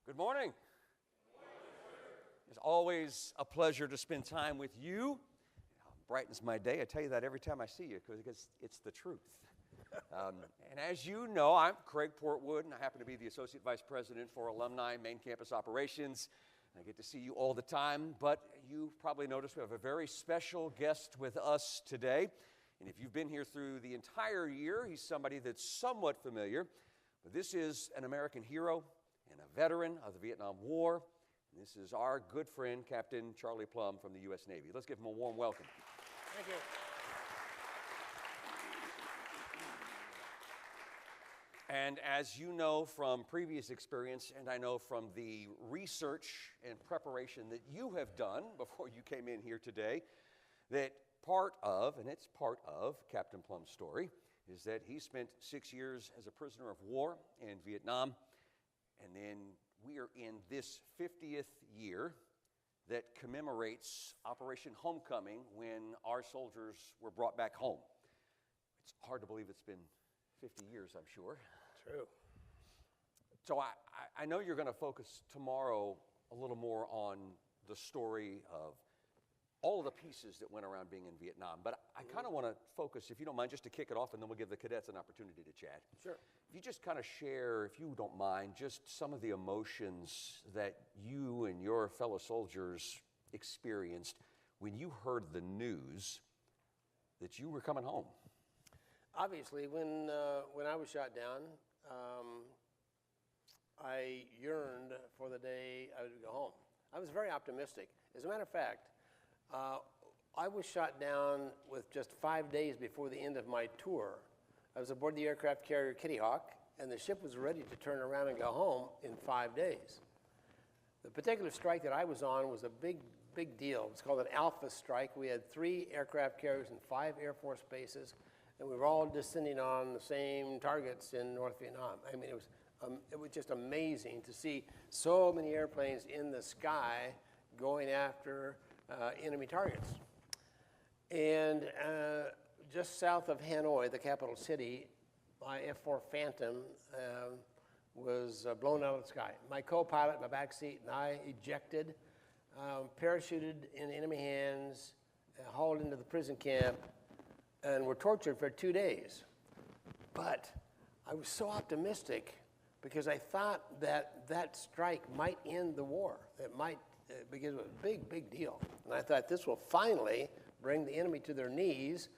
Good morning. It's always a pleasure to spend time with you. Brightens my day. I tell you that every time I see you because it's the truth. And as you know, I'm Craig Portwood, and I happen to be the Associate Vice President for Alumni Main Campus Operations. I get to see you all the time, but you probably noticed we have a very special guest with us today. And if you've been here through the entire year, he's somebody that's somewhat familiar. But this is an American hero and a veteran of the Vietnam War. And this is our good friend, Captain Charlie Plumb from the U.S. Navy. Let's give him a warm welcome. Thank you. And as you know from previous experience, and I know from the research and preparation that you have done before you came in here today, that part of Captain Plumb's story is that he spent 6 years as a prisoner of war in Vietnam, and then we are in this 50th year that commemorates Operation Homecoming when our soldiers were brought back home. It's hard to believe it's been 50 years, I'm sure. True. So I know you're going to focus tomorrow a little more on the story of all of the pieces that went around being in Vietnam, but I kind of want to focus, if you don't mind, just to kick it off, and then we'll give the cadets an opportunity to chat. Sure. If you just kind of share, if you don't mind, just some of the emotions that you and your fellow soldiers experienced when you heard the news that you were coming home. Obviously, when I was shot down, I yearned for the day I would go home. I was very optimistic. As a matter of fact, I was shot down with just 5 days before the end of my tour. I was aboard the aircraft carrier Kitty Hawk, and the ship was ready to turn around and go home in 5 days. The particular strike that I was on was a big deal. It's called an Alpha strike. We had 3 aircraft carriers and 5 Air Force bases, and we were all descending on the same targets in North Vietnam. I mean, it was just amazing to see so many airplanes in the sky going after enemy targets. And just south of Hanoi, the capital city, my F-4 Phantom was blown out of the sky. My co-pilot in my back seat and I ejected, parachuted in enemy hands, hauled into the prison camp, and were tortured for 2 days. But I was so optimistic because I thought that strike might end the war. It might, because it was a big deal. And I thought this will finally bring the enemy to their knees,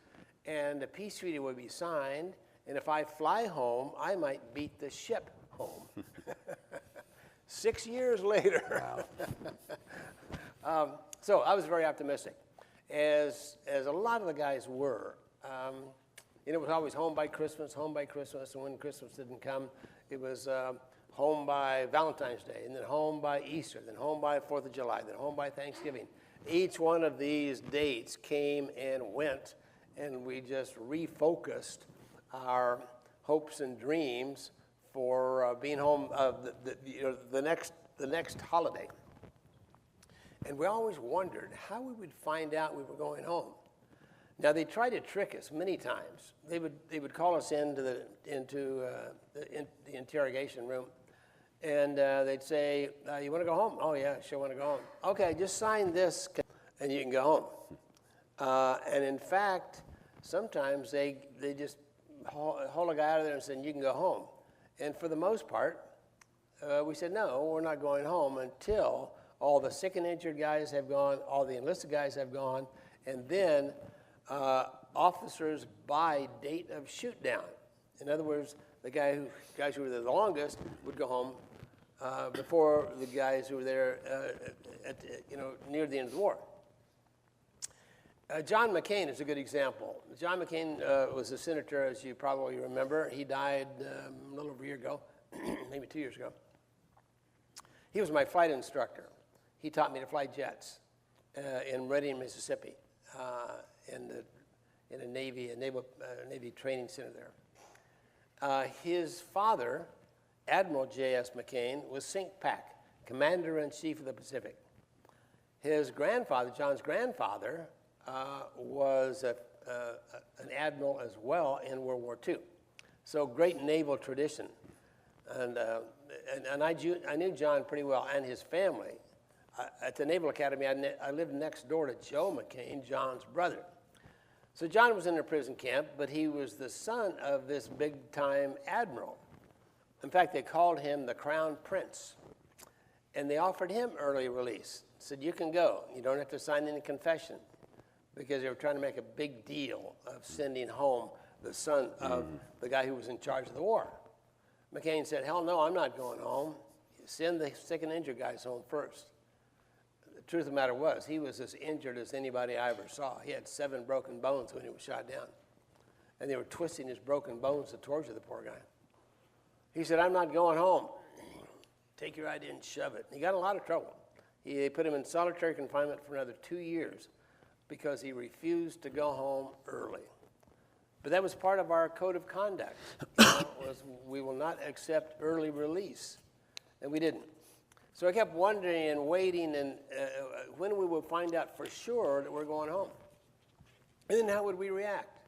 and a peace treaty would be signed, and if I fly home, I might beat the ship home. 6 years later. Wow. So I was very optimistic, as a lot of the guys were. It was always home by Christmas, and when Christmas didn't come, it was home by Valentine's Day, and then home by Easter, then home by 4th of July, then home by Thanksgiving. Each one of these dates came and went, and we just refocused our hopes and dreams for being home the next holiday. And we always wondered how we would find out we were going home. Now, they tried to trick us many times. They would call us into the interrogation room, and they'd say, you want to go home? Oh, yeah, sure want to go home. Okay, just sign this, and you can go home. And in fact, sometimes they just haul a guy out of there and said, you can go home. And for the most part, we said, no, we're not going home until all the sick and injured guys have gone, all the enlisted guys have gone, and then officers by date of shoot down. In other words, the guys who were there the longest would go home before the guys who were there near the end of the war. John McCain is a good example. John McCain was a senator, as you probably remember. He died a little over a year ago, maybe 2 years ago. He was my flight instructor. He taught me to fly jets in Reading, Mississippi. In a Navy training center there. His father, Admiral J.S. McCain, was CINCPAC, Commander-in-Chief of the Pacific. His grandfather, John's grandfather, was an admiral as well in World War II. So great naval tradition. And I knew John pretty well and his family. At the Naval Academy, I lived next door to Joe McCain, John's brother. So John was in a prison camp, but he was the son of this big-time admiral. In fact, they called him the Crown Prince. And they offered him early release. Said, you can go. You don't have to sign any confession. Because they were trying to make a big deal of sending home the son of the guy who was in charge of the war. McCain said, hell no, I'm not going home. Send the sick and injured guys home first. The truth of the matter was, he was as injured as anybody I ever saw. He had 7 broken bones when he was shot down. And they were twisting his broken bones to torture the poor guy. He said, I'm not going home. Take your idea and shove it. And he got in a lot of trouble. They put him in solitary confinement for another 2 years because he refused to go home early. But that was part of our code of conduct. Was we will not accept early release. And we didn't. So I kept wondering and waiting and when we would find out for sure that we're going home. And then how would we react?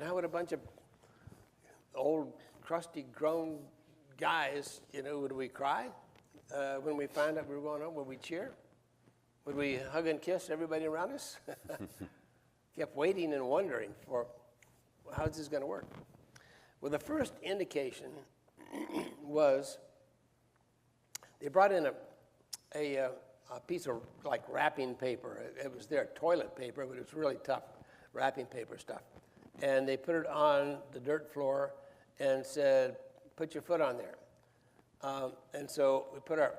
How would a bunch of old, crusty, grown guys, would we cry when we found out we were going home? Would we cheer? Would we hug and kiss everybody around us? Kept waiting and wondering for how's this going to work? Well, the first indication was they brought in a piece of like wrapping paper. It was their toilet paper, but it was really tough wrapping paper stuff. And they put it on the dirt floor and said, put your foot on there. And so we put our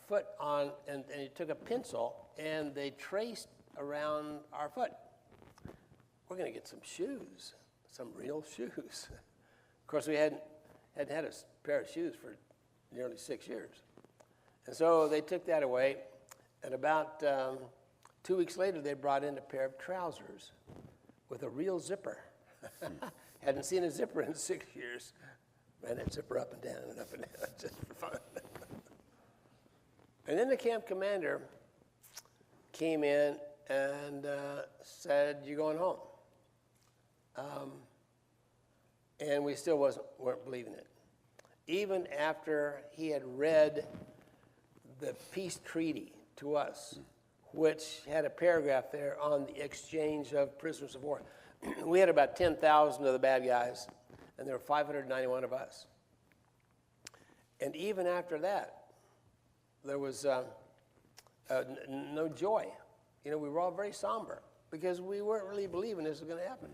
foot on, and he took a pencil, and they traced around our foot. We're going to get some shoes, some real shoes. Of course, we hadn't had a pair of shoes for nearly 6 years. And so they took that away, and about 2 weeks later, they brought in a pair of trousers with a real zipper. Hadn't seen a zipper in 6 years. Ran that zipper up and down and up and down just for fun. And then the camp commander came in and said, you're going home. And we still weren't believing it. Even after he had read the peace treaty to us, which had a paragraph there on the exchange of prisoners of war. We had about 10,000 of the bad guys, and there were 591 of us. And even after that, there was no joy. We were all very somber because we weren't really believing this was going to happen.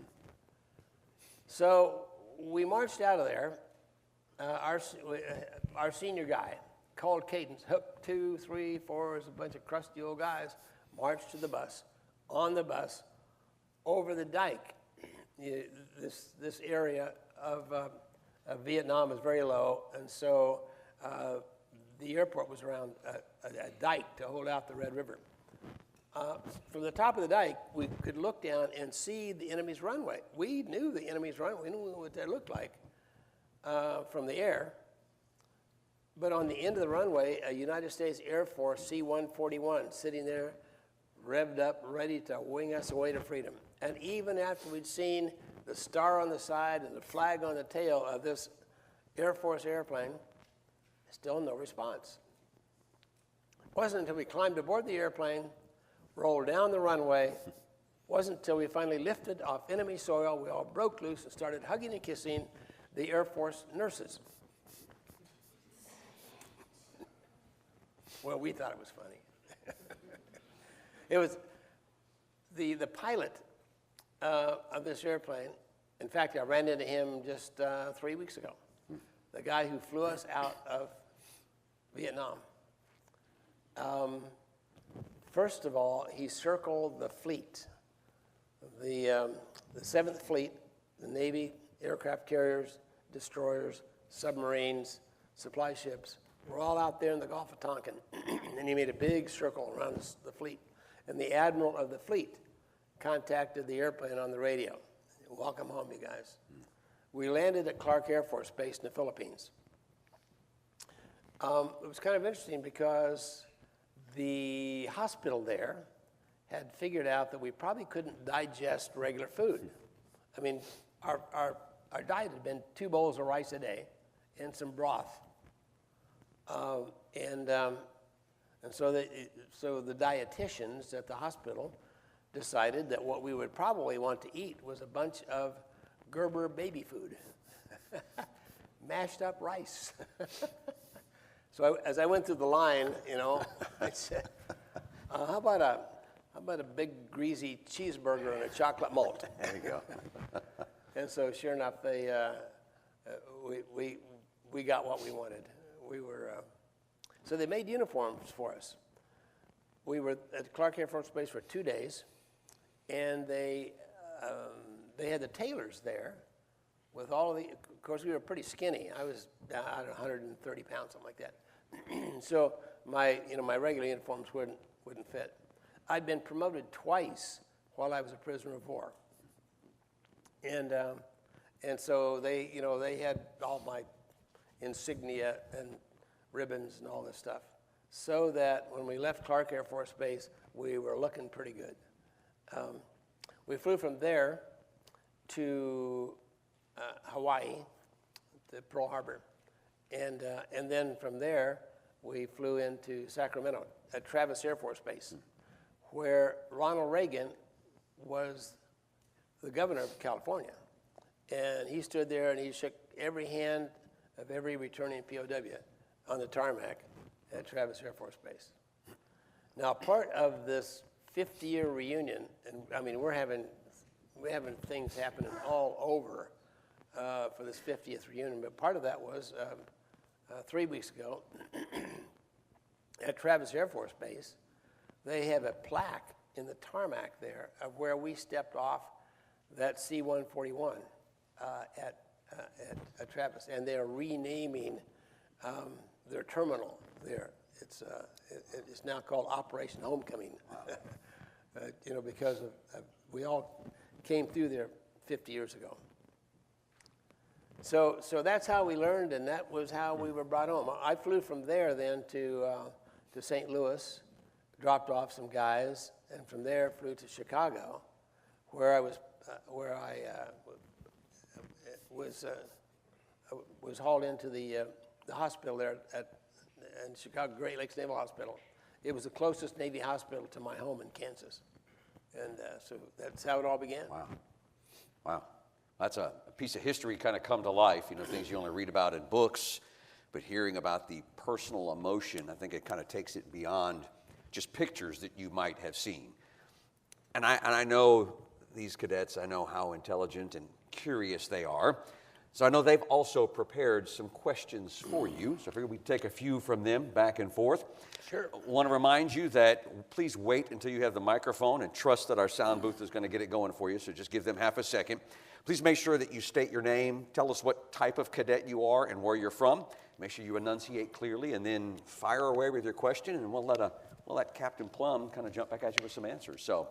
So we marched out of there. Our senior guy called cadence, hook 2, 3, 4, as a bunch of crusty old guys, marched to the bus, on the bus, over the dike. This area of Vietnam is very low, and so the airport was around a dike to hold out the Red River. From the top of the dike, we could look down and see the enemy's runway. We knew the enemy's runway. We knew what that looked like from the air. But on the end of the runway, a United States Air Force C-141 sitting there, revved up, ready to wing us away to freedom. And even after we'd seen the star on the side and the flag on the tail of this Air Force airplane, still no response. It wasn't until we climbed aboard the airplane, rolled down the runway, wasn't until we finally lifted off enemy soil, we all broke loose and started hugging and kissing the Air Force nurses. Well, we thought it was funny. It was the pilot of this airplane. In fact, I ran into him just 3 weeks ago. The guy who flew us out of Vietnam. First of all, he circled the fleet. The 7th Fleet, the Navy, aircraft carriers, destroyers, submarines, supply ships, were all out there in the Gulf of Tonkin. And he made a big circle around the fleet. And the admiral of the fleet contacted the airplane on the radio. Welcome home, you guys. We landed at Clark Air Force Base in the Philippines. It was kind of interesting because the hospital there had figured out that we probably couldn't digest regular food. I mean, our diet had been 2 bowls of rice a day and some broth. And so the dietitians at the hospital decided that what we would probably want to eat was a bunch of Gerber baby food, mashed up rice. So as I went through the line, I said, how about a big greasy cheeseburger and a chocolate malt? There you go. And so sure enough, we got what we wanted. So they made uniforms for us. We were at Clark Air Force Base for 2 days, and they had the tailors there with all of the, of course we were pretty skinny. I was down 130 pounds, something like that. So my regular uniforms wouldn't fit. I'd been promoted twice while I was a prisoner of war. And so they had all my insignia and ribbons and all this stuff, so that when we left Clark Air Force Base, we were looking pretty good. We flew from there to Hawaii, to Pearl Harbor, and then from there we flew into Sacramento at Travis Air Force Base, where Ronald Reagan was the governor of California, and he stood there and he shook every hand of every returning POW on the tarmac at Travis Air Force Base. Now, part of this 50-year reunion, and I mean, we're having things happening all over for this 50th reunion, but part of that was 3 weeks ago at Travis Air Force Base, they have a plaque in the tarmac there of where we stepped off that C-141 at Travis, and they're renaming their terminal there. It's now called Operation Homecoming, because of we all came through there 50 years ago. So that's how we learned, and that was how we were brought home. I flew from there then to St. Louis, dropped off some guys, and from there flew to Chicago, where I was hauled into the hospital there in Chicago, Great Lakes Naval Hospital. It was the closest Navy hospital to my home in Kansas. And so that's how it all began. Wow. Wow. That's a piece of history kind of come to life, things you only read about in books, but hearing about the personal emotion, I think it kind of takes it beyond just pictures that you might have seen. And I know these cadets, I know how intelligent and curious they are. So I know they've also prepared some questions for you. So I figured we'd take a few from them back and forth. Sure. I want to remind you that please wait until you have the microphone and trust that our sound booth is going to get it going for you. So just give them half a second. Please make sure that you state your name, tell us what type of cadet you are and where you're from. Make sure you enunciate clearly, and then fire away with your question, and we'll let Captain Plum kind of jump back at you with some answers. So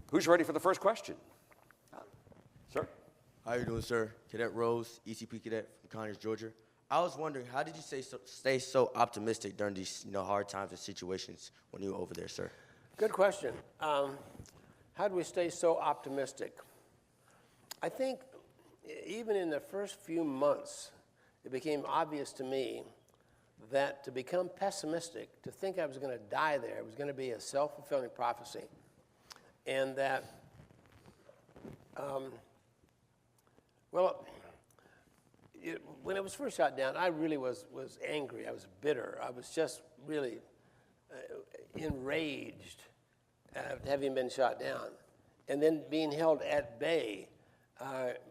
who's ready for the first question? Sir? How you doing, sir? Cadet Rose, ECP cadet from Conyers, Georgia. I was wondering, how did you stay so optimistic during these hard times and situations when you were over there, sir? Good question. How do we stay so optimistic? I think even in the first few months, it became obvious to me that to become pessimistic, to think I was going to die there, was going to be a self-fulfilling prophecy. And that, when it was first shot down, I really was angry. I was bitter. I was just really enraged at having been shot down, and then being held at bay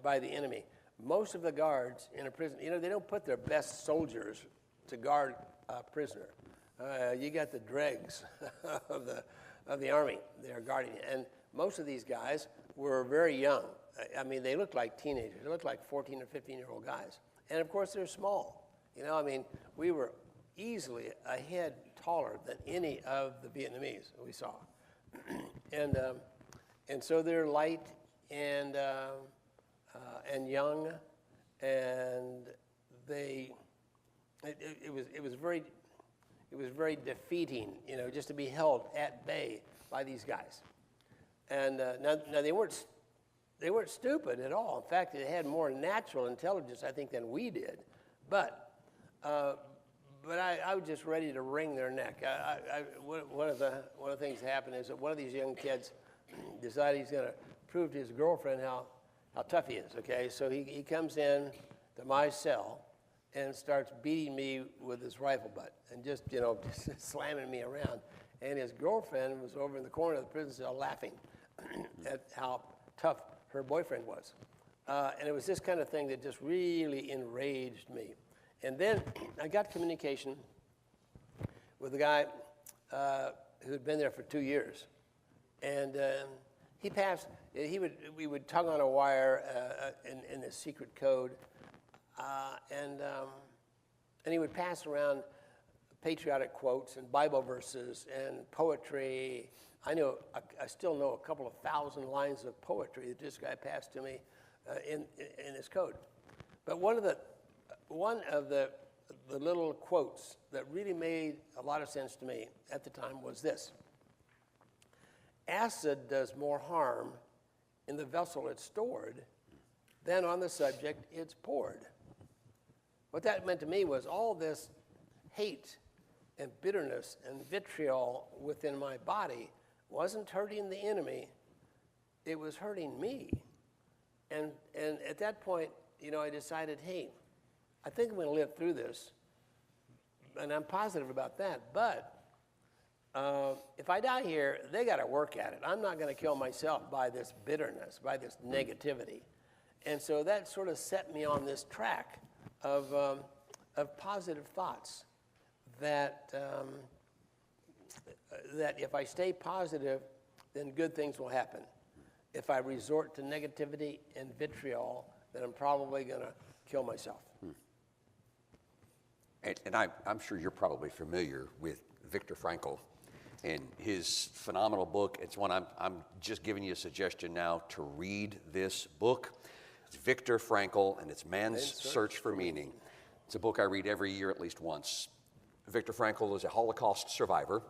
by the enemy. Most of the guards in a prison, they don't put their best soldiers to guard a prisoner. You got the dregs of the army there guarding it, and most of these guys were very young. I mean, they looked like teenagers. They looked like 14 or 15-year-old guys. And, of course, they're small. We were easily a head taller than any of the Vietnamese we saw. And so they're light and young, and it was very defeating, just to be held at bay by these guys. And now they weren't stupid at all. In fact, they had more natural intelligence, I think, than we did. But I was just ready to wring their neck. One of the things that happened is that one of these young kids decided he's going to prove to his girlfriend how tough he is, okay? So he comes in to my cell and starts beating me with his rifle butt and just slamming me around. And his girlfriend was over in the corner of the prison cell laughing at how tough her boyfriend was. And it was this kind of thing that just really enraged me. And then I got communication with a guy who had been there for 2 years. And we would tug on a wire in this secret code. And he would pass around patriotic quotes and Bible verses and poetry. I still know a couple of thousand lines of poetry that this guy passed to me in his code. But one of the little quotes that really made a lot of sense to me at the time was this: acid does more harm in the vessel it's stored than on the subject it's poured. What that meant to me was all this hate and bitterness and vitriol within my body wasn't hurting the enemy, it was hurting me. And at that point, I decided, hey, I think I'm going to live through this, and I'm positive about that. But if I die here, they got to work at it. I'm not going to kill myself by this bitterness, by this negativity. And so that sort of set me on this track of positive thoughts that if I stay positive, then good things will happen. If I resort to negativity and vitriol, then I'm probably going to kill myself. And I'm sure you're probably familiar with Viktor Frankl and his phenomenal book. It's one I'm just giving you a suggestion now to read this book. It's Viktor Frankl, and it's Man's Search for Meaning. It's a book I read every year at least once. Viktor Frankl is a Holocaust survivor,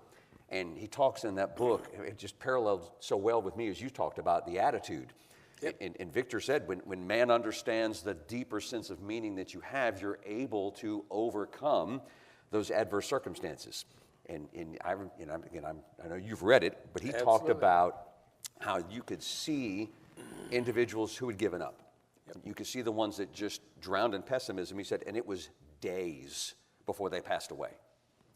and he talks in that book, it just paralleled so well with me as you talked about the attitude. Yep. And Victor said, when man understands the deeper sense of meaning that you have, you're able to overcome those adverse circumstances. And I know you've read it, but he talked about how you could see individuals who had given up. Yep. You could see the ones that just drowned in pessimism, he said, and it was days before they passed away.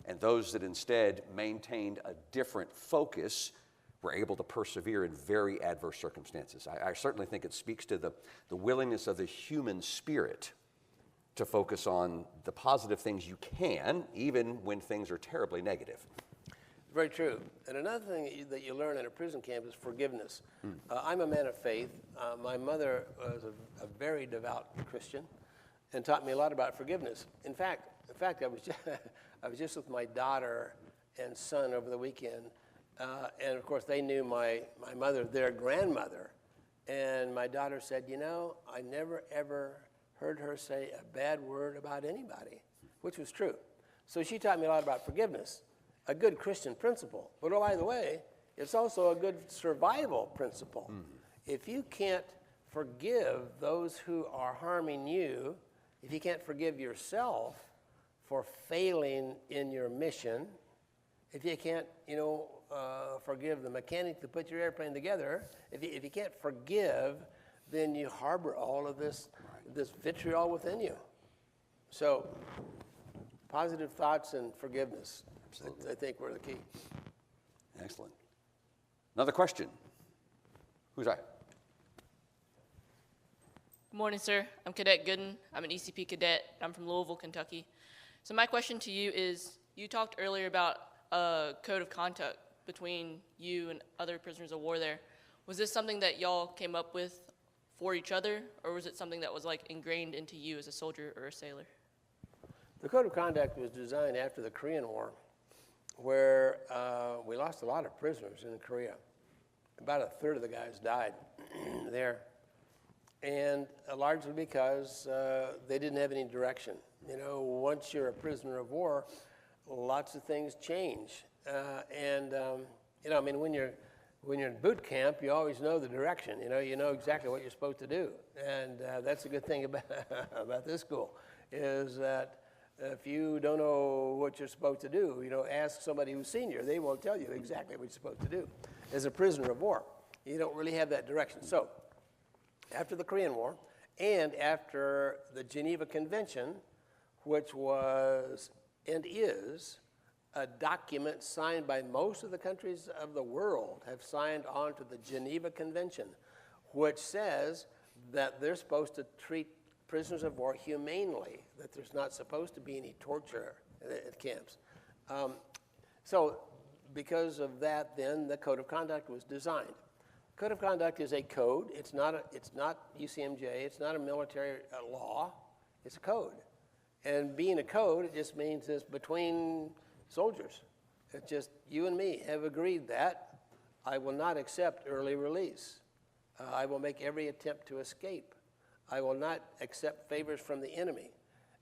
And those that instead maintained a different focus were able to persevere in very adverse circumstances. I certainly think it speaks to the willingness of the human spirit to focus on the positive things you can, even when things are terribly negative. Very true. And another thing that you learn in a prison camp is forgiveness. I'm a man of faith. My mother was a very devout Christian and taught me a lot about forgiveness. In fact, I was just with my daughter and son over the weekend, and of course they knew my mother, their grandmother, and my daughter said, I never ever heard her say a bad word about anybody, which was true. So she taught me a lot about forgiveness, a good Christian principle. But oh, by the way, it's also a good survival principle. Mm-hmm. If you can't forgive those who are harming you, if you can't forgive yourself for failing in your mission, if you can't, forgive the mechanic that put your airplane together, if you can't forgive, then you harbor all of this vitriol within you. So, positive thoughts and forgiveness, I think, were the key. Excellent. Another question. Who's that? Good morning, sir. I'm Cadet Gooden. I'm an ECP cadet. I'm from Louisville, Kentucky. So my question to you is, you talked earlier about a code of conduct between you and other prisoners of war there. Was this something that y'all came up with for each other, or was it something that was ingrained into you as a soldier or a sailor? The code of conduct was designed after the Korean War, where we lost a lot of prisoners in Korea. About a third of the guys died there, and largely because they didn't have any direction. Once you're a prisoner of war, lots of things change. When you're in boot camp, you always know the direction. You know exactly what you're supposed to do, and that's a good thing about this school. is that if you don't know what you're supposed to do, ask somebody who's senior. They will tell you exactly what you're supposed to do. As a prisoner of war, you don't really have that direction. So, after the Korean War and after the Geneva Convention, which was and is a document signed by most of the countries of the world, have signed on to the Geneva Convention, which says that they're supposed to treat prisoners of war humanely, that there's not supposed to be any torture at camps. So because of that, then the Code of Conduct was designed. Code of Conduct is a code. It's not UCMJ. It's not a military law. It's a code. And being a code, it just means it's between soldiers. It's just you and me have agreed that I will not accept early release. I will make every attempt to escape. I will not accept favors from the enemy.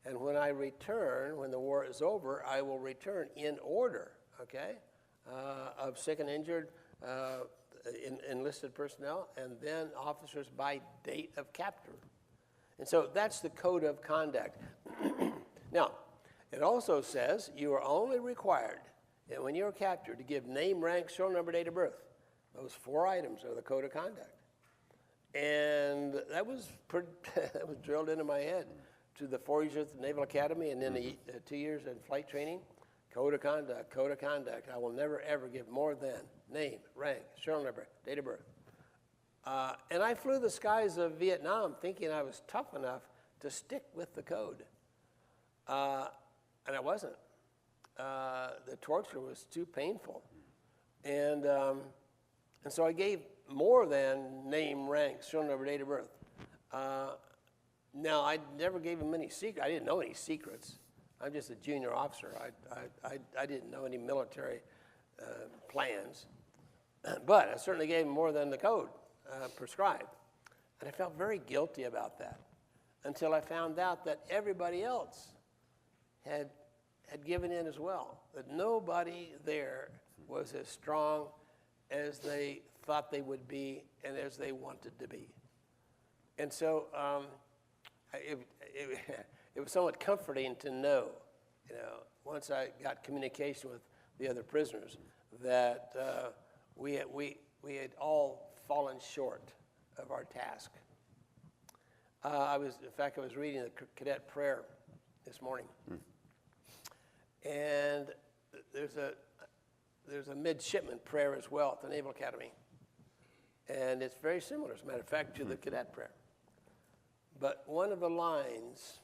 And when I return, when the war is over, I will return in order, okay, of sick and injured, enlisted personnel, and then officers by date of capture. And so that's the Code of Conduct. Now, it also says you are only required, when you're captured, to give name, rank, serial number, date of birth. Those 4 items are the Code of Conduct. And that was that was drilled into my head to the 4 years at the Naval Academy and then the 2 years in flight training. Code of Conduct, Code of Conduct. I will never, ever give more than name, rank, serial number, date of birth. And I flew the skies of Vietnam thinking I was tough enough to stick with the code. And I wasn't. The torture was too painful. And so I gave more than name, rank, serial number, date of birth. Now, I never gave him any secrets. I didn't know any secrets. I'm just a junior officer. I didn't know any military plans. But I certainly gave him more than the code prescribed. And I felt very guilty about that until I found out that everybody else had given in as well, that nobody there was as strong as they thought they would be and as they wanted to be. And so it was somewhat comforting to know, once I got communication with the other prisoners, that we had all fallen short of our task. In fact, I was reading the cadet prayer this morning. And there's a midshipman prayer as well at the Naval Academy. And it's very similar, as a matter of fact, to the cadet prayer. But one of the lines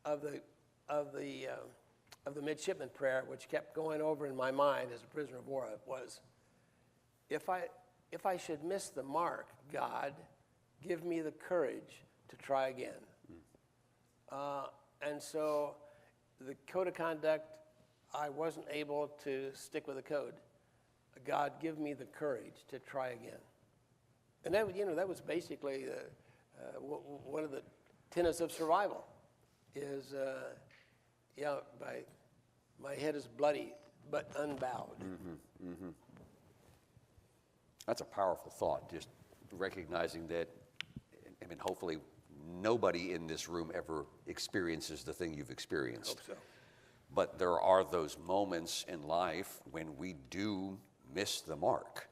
of the midshipman prayer, which kept going over in my mind as a prisoner of war, was, if I should miss the mark, God, give me the courage to try again. And so the Code of Conduct, I wasn't able to stick with the code. God, give me the courage to try again. And that was basically one of the tenets of survival. Is my head is bloody but unbowed. That's a powerful thought, just recognizing that, hopefully nobody in this room ever experiences the thing you've experienced. Hope so. But there are those moments in life when we do miss the mark,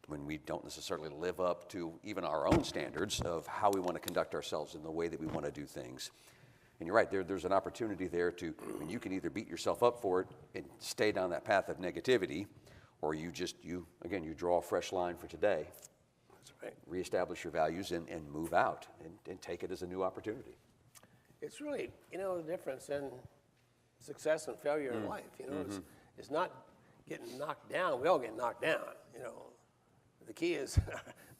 when we don't necessarily live up to even our own standards of how we want to conduct ourselves in the way that we want to do things. And you're right, there's an opportunity there you can either beat yourself up for it and stay down that path of negativity, or you draw a fresh line for today. That's right. Reestablish your values and move out and take it as a new opportunity. It's really, the difference in success and failure in life. It's not getting knocked down. We all get knocked down. The key is,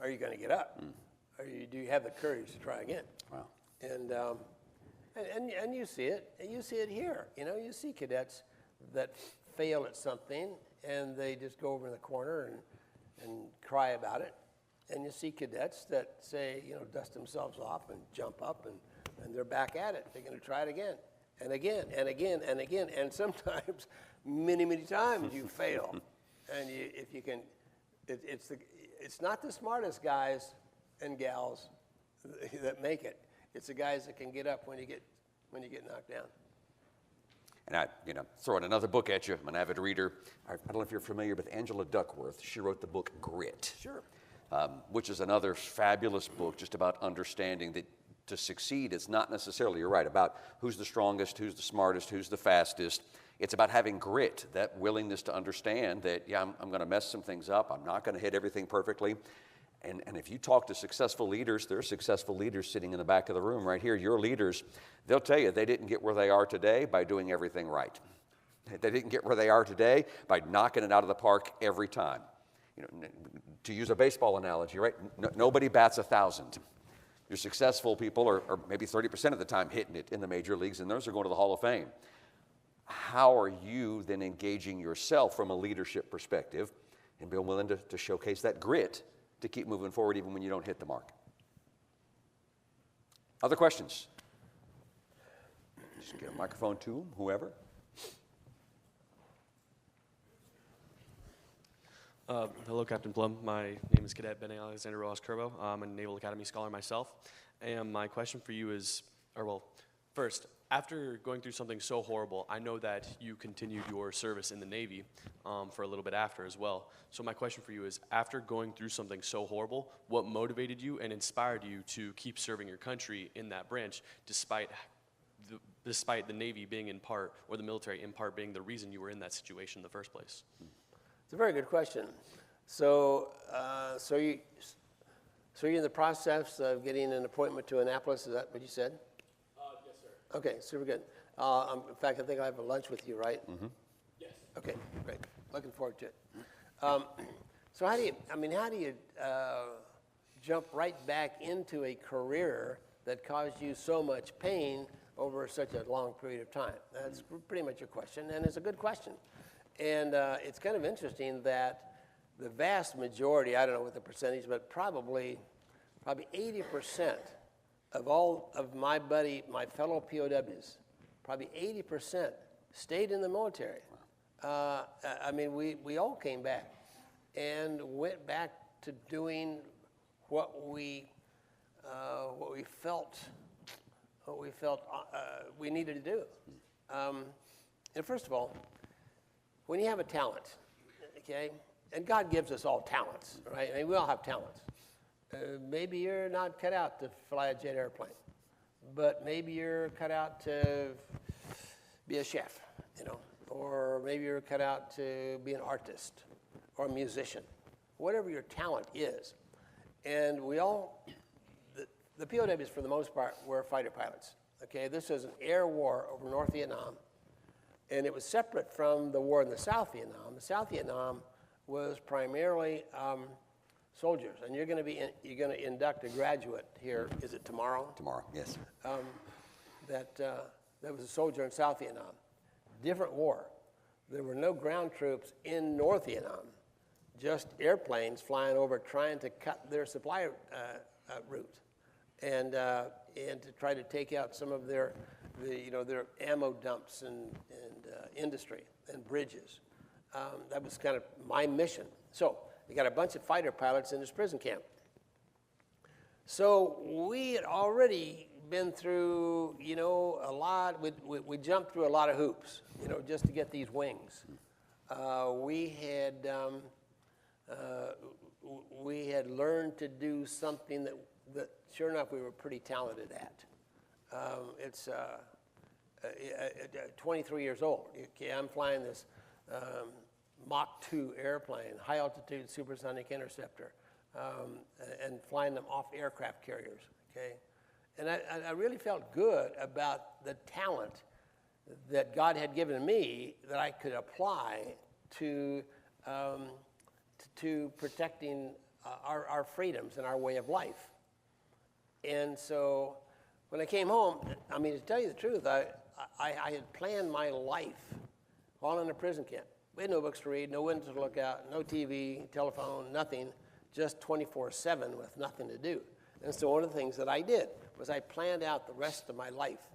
are you going to get up? Do you have the courage to try again? Wow. And you see it. And you see it here. You see cadets that fail at something and they just go over in the corner and cry about it. And you see cadets that say, dust themselves off and jump up and they're back at it. They're going to try it again and again and again and again. And sometimes, many, many times you fail. And if you can, it's not the smartest guys and gals that make it. It's the guys that can get up when you get knocked down. And I, throwing another book at you. I'm an avid reader. I don't know if you're familiar with Angela Duckworth. She wrote the book Grit. Sure. Which is another fabulous book just about understanding that to succeed, it's not necessarily, you're right, about who's the strongest, who's the smartest, who's the fastest. It's about having grit, that willingness to understand that, yeah, I'm going to mess some things up. I'm not going to hit everything perfectly. And if you talk to successful leaders, there are successful leaders sitting in the back of the room right here. Your leaders, they'll tell you they didn't get where they are today by doing everything right. They didn't get where they are today by knocking it out of the park every time. To use a baseball analogy, right? Nobody bats 1,000. Your successful people are maybe 30% of the time hitting it in the major leagues, and those are going to the Hall of Fame. How are you then engaging yourself from a leadership perspective and being willing to showcase that grit to keep moving forward even when you don't hit the mark? Other questions? Just get a microphone to them, whoever. Hello, Captain Plum. My name is Cadet Benny Alexander Ross Curbo. I'm a Naval Academy scholar myself. And my question for you is, first, after going through something so horrible, I know that you continued your service in the Navy for a little bit after as well. So my question for you is, after going through something so horrible, what motivated you and inspired you to keep serving your country in that branch despite the Navy being in part, or the military in part being the reason you were in that situation in the first place? It's a very good question. So you're in the process of getting an appointment to Annapolis. Is that what you said? Yes, sir. Okay, super good. In fact, I think I have a lunch with you, right? Mm-hmm. Yes. Okay, great. Looking forward to it. So how do you jump right back into a career that caused you so much pain over such a long period of time? That's pretty much your question, and it's a good question. And it's kind of interesting that the vast majority, I don't know what the percentage, but probably 80% of all of my fellow POWs, probably 80% stayed in the military. We all came back and went back to doing what we felt we needed to do. And first of all, when you have a talent, okay, and God gives us all talents, right? I mean, we all have talents. Maybe you're not cut out to fly a jet airplane, but maybe you're cut out to be a chef, or maybe you're cut out to be an artist or a musician, whatever your talent is. And we all, the POWs for the most part were fighter pilots, okay? This was an air war over North Vietnam. And it was separate from the war in the South Vietnam. The South Vietnam was primarily soldiers, and you're going to induct a graduate here. Is it tomorrow? Tomorrow, yes. That was a soldier in South Vietnam. Different war. There were no ground troops in North Vietnam, just airplanes flying over trying to cut their supply route, and to try to take out some of their ammo dumps and industry and bridges. That was kind of my mission. So you got a bunch of fighter pilots in this prison camp. So we had already been through, a lot. We jumped through a lot of hoops, just to get these wings. We had learned to do something that sure enough, we were pretty talented at. It's 23 years old. Okay, I'm flying this Mach 2 airplane, high altitude supersonic interceptor, and flying them off aircraft carriers. Okay, and I really felt good about the talent that God had given me that I could apply to protecting our freedoms and our way of life. And so when I came home, to tell you the truth, I had planned my life while in a prison camp. We had no books to read, no windows to look out, no TV, telephone, nothing, just 24/7 with nothing to do. And so one of the things that I did was I planned out the rest of my life.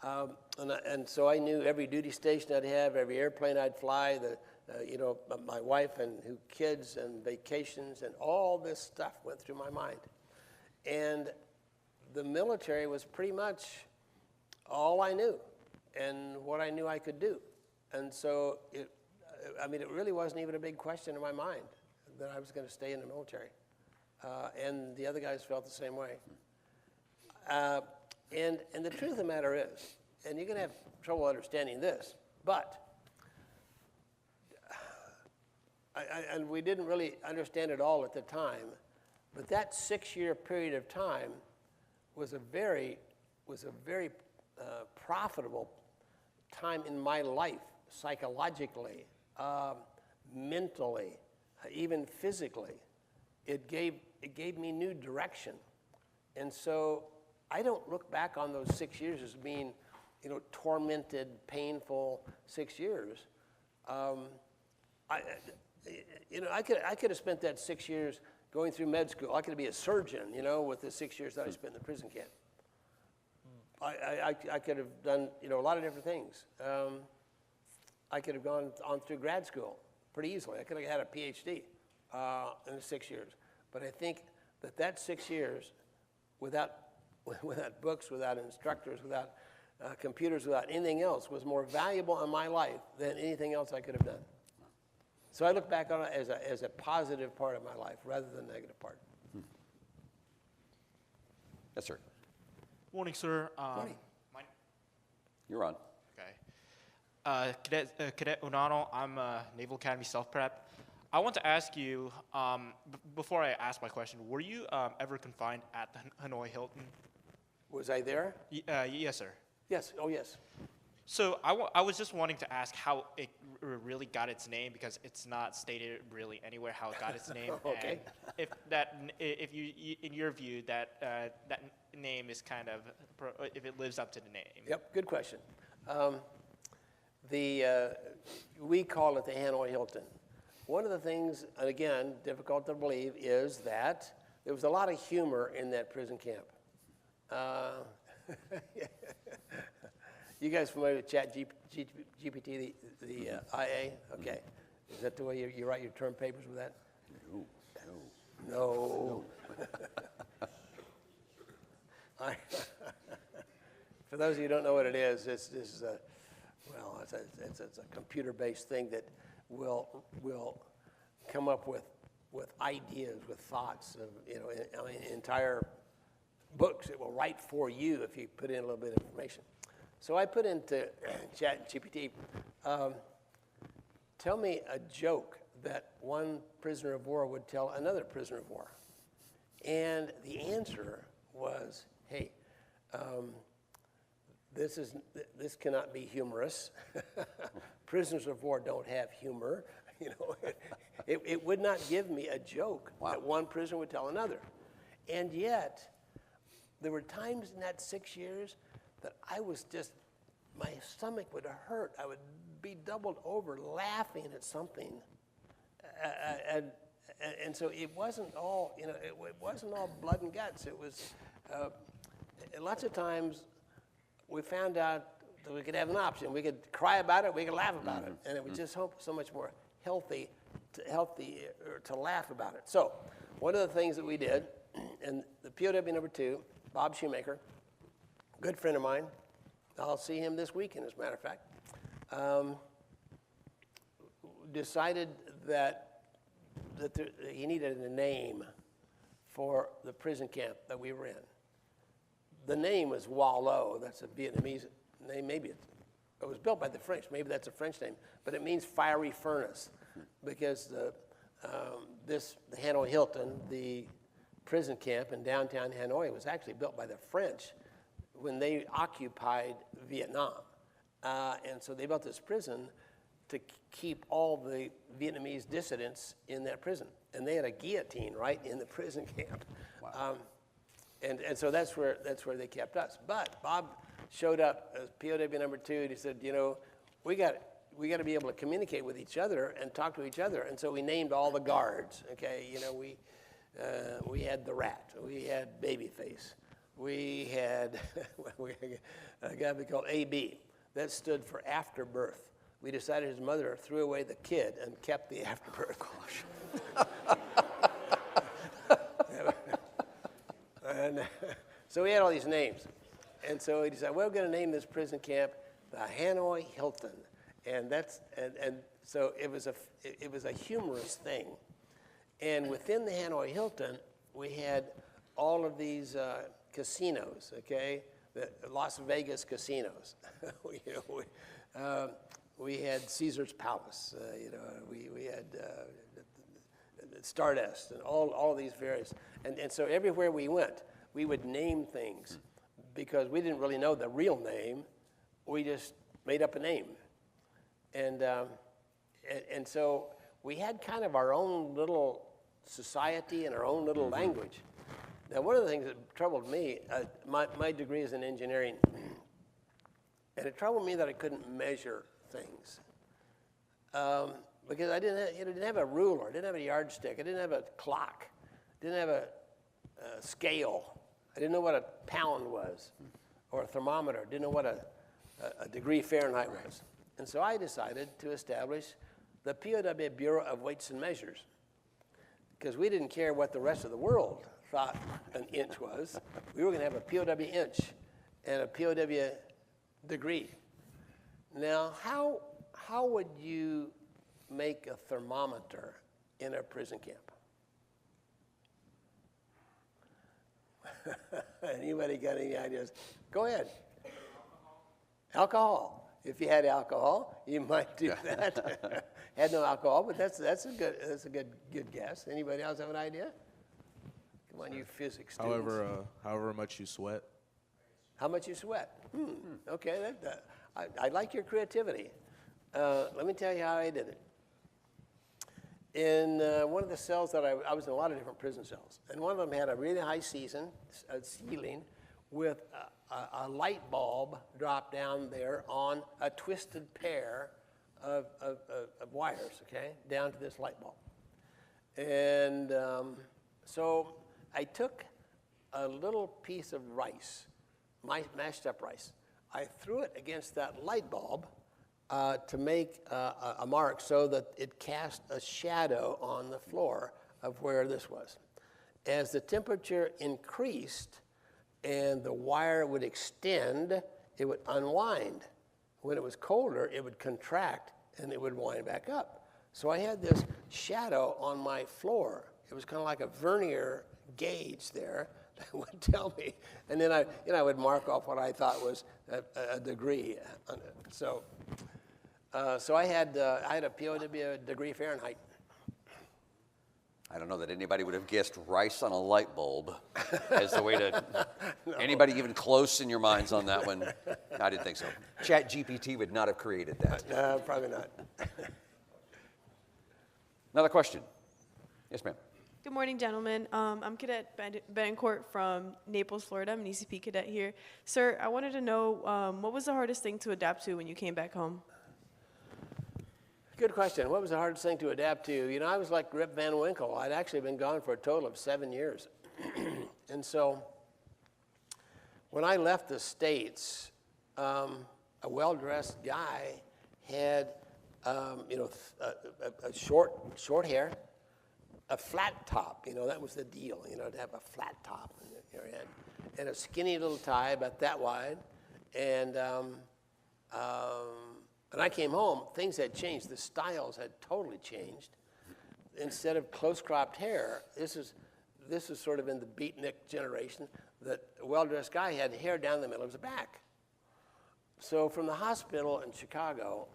And so I knew every duty station I'd have, every airplane I'd fly, my wife and kids and vacations, and all this stuff went through my mind. And the military was pretty much all I knew and what I knew I could do. And so it really wasn't even a big question in my mind that I was going to stay in the military. And the other guys felt the same way. And the truth of the matter is, and you're going to have trouble understanding this, but, and we didn't really understand it all at the time, but that 6-year period of time was a very profitable time in my life, psychologically, mentally, even physically. It gave me new direction. And so I don't look back on those 6 years as being, tormented, painful 6 years. I could have spent that 6 years going through med school. I could be a surgeon, with the 6 years that I spent in the prison camp. I could have done, a lot of different things. I could have gone on through grad school pretty easily. I could have had a PhD in the 6 years. But I think that 6 years, without books, without instructors, without computers, without anything else, was more valuable in my life than anything else I could have done. So I look back on it as a positive part of my life rather than a negative part. Yes, sir. Morning, sir. Morning. You're on. Okay. Cadet Unano, I'm Naval Academy Self-Prep. I want to ask you, before I ask my question, were you ever confined at the Hanoi Hilton? Was I there? Yes, sir. Yes. Oh, yes. So I was just wanting to ask how it really got its name, because it's not stated really anywhere how it got its name. Okay. And if you, in your view, that name is kind of, if it lives up to the name. Yep. Good question. We call it the Hanoi Hilton. One of the things, and again, difficult to believe, is that there was a lot of humor in that prison camp. You guys familiar with ChatGPT, the IA? Okay. Is that the way you write your term papers with that? No. For those of you who don't know what it is, it's a computer-based thing that will come up with ideas, with thoughts of entire books. It will write for you if you put in a little bit of information. So I put into ChatGPT, tell me a joke that one prisoner of war would tell another prisoner of war. And the answer was, hey, this cannot be humorous. Prisoners of war don't have humor. It would not give me a joke that one prisoner would tell another. And yet, there were times in that 6 years that I was just, my stomach would hurt. I would be doubled over laughing at something. And so it wasn't all, it wasn't all blood and guts. It was, lots of times we found out that we could have an option. We could cry about it, we could laugh about it. And it was just so much more healthy to laugh about it. So one of the things that we did, and the POW number 2, Bob Shoemaker, good friend of mine, I'll see him this weekend, as a matter of fact, decided that he needed a name for the prison camp that we were in. The name was Wallow. That's a Vietnamese name. Maybe it was built by the French. Maybe that's a French name. But it means fiery furnace, because the Hanoi Hilton, the prison camp in downtown Hanoi, was actually built by the French when they occupied Vietnam. And so they built this prison to keep all the Vietnamese dissidents in that prison. And they had a guillotine right in the prison camp. Wow. And so that's where they kept us. But Bob showed up as POW number 2, and he said, we got to be able to communicate with each other and talk to each other. And so we named all the guards. Okay, we had the Rat, we had Babyface, we had a guy we called AB. That stood for afterbirth. We decided his mother threw away the kid and kept the afterbirth. Gosh. And So we had all these names. And so he decided, well, we're going to name this prison camp the Hanoi Hilton. And so it was a humorous thing. And within the Hanoi Hilton, we had all of these casinos, okay? The Las Vegas casinos. We had Caesar's Palace, we had Stardust, and all these various. And so everywhere we went, we would name things because we didn't really know the real name. We just made up a name. And so we had kind of our own little society and our own little language. Now, one of the things that troubled me, my degree is in engineering, and it troubled me that I couldn't measure things. Because I didn't have a ruler, I didn't have a yardstick, I didn't have a clock, I didn't have a scale. I didn't know what a pound was, or a thermometer, didn't know what a degree Fahrenheit was. And so I decided to establish the POW Bureau of Weights and Measures, because we didn't care what the rest of the world thought an inch was. We were going to have a POW inch and a POW degree. Now, how would you make a thermometer in a prison camp? Anybody got any ideas? Go ahead. Alcohol. If you had alcohol, you might do that. Had no alcohol, but that's a good guess. Anybody else have an idea? Come on, you physics students. However much you sweat. How much you sweat? Okay, I like your creativity. Let me tell you how I did it. In one of the cells that I was in a lot of different prison cells, and one of them had a really high ceiling with a light bulb dropped down there on a twisted pair of wires, okay, down to this light bulb. And so I took a little piece of rice, mashed up rice. I threw it against that light bulb to make a mark so that it cast a shadow on the floor of where this was. As the temperature increased and the wire would extend, it would unwind. When it was colder, it would contract and it would wind back up. So I had this shadow on my floor. It was kind of like a vernier gauge there that would tell me. And then I would mark off what I thought was a degree. So I had a POW degree Fahrenheit. I don't know that anybody would have guessed rice on a light bulb as the way to. No. Anybody even close in your minds on that one? I didn't think so. ChatGPT would not have created that. No, probably not. Another question. Yes, ma'am. Good morning, gentlemen. I'm Cadet Betancourt from Naples, Florida. I'm an ECP cadet here. Sir, I wanted to know what was the hardest thing to adapt to when you came back home? Good question. What was the hardest thing to adapt to? You know, I was like Rip Van Winkle. I'd actually been gone for a total of 7 years. And so when I left the States, a well-dressed guy had, a short hair, a flat top. You know, that was the deal, to have a flat top in your head. And a skinny little tie about that wide. And when I came home, things had changed. The styles had totally changed. Instead of close-cropped hair, this is sort of in the beatnik generation, that a well-dressed guy had hair down the middle of his back. So from the hospital in Chicago,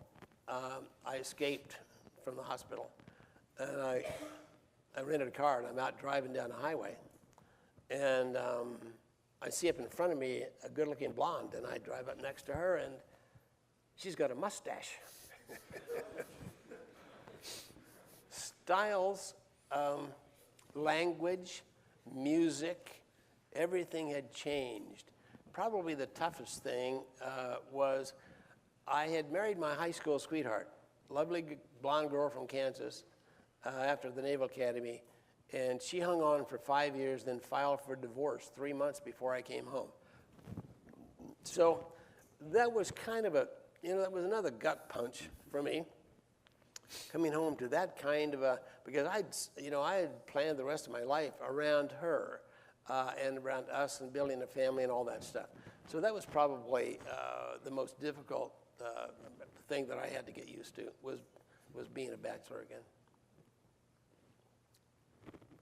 I escaped from the hospital. And I rented a car, and I'm out driving down the highway. And I see up in front of me a good-looking blonde, and I drive up next to her, and she's got a mustache. Styles, language, music, everything had changed. Probably the toughest thing was I had married my high school sweetheart, lovely blonde girl from Kansas, after the Naval Academy, and she hung on for 5 years, then filed for divorce 3 months before I came home. So that was kind of that was another gut punch for me, coming home to that kind of because I had planned the rest of my life around her. and around us and building a family and all that stuff. So that was probably the most difficult thing that I had to get used to was being a bachelor again.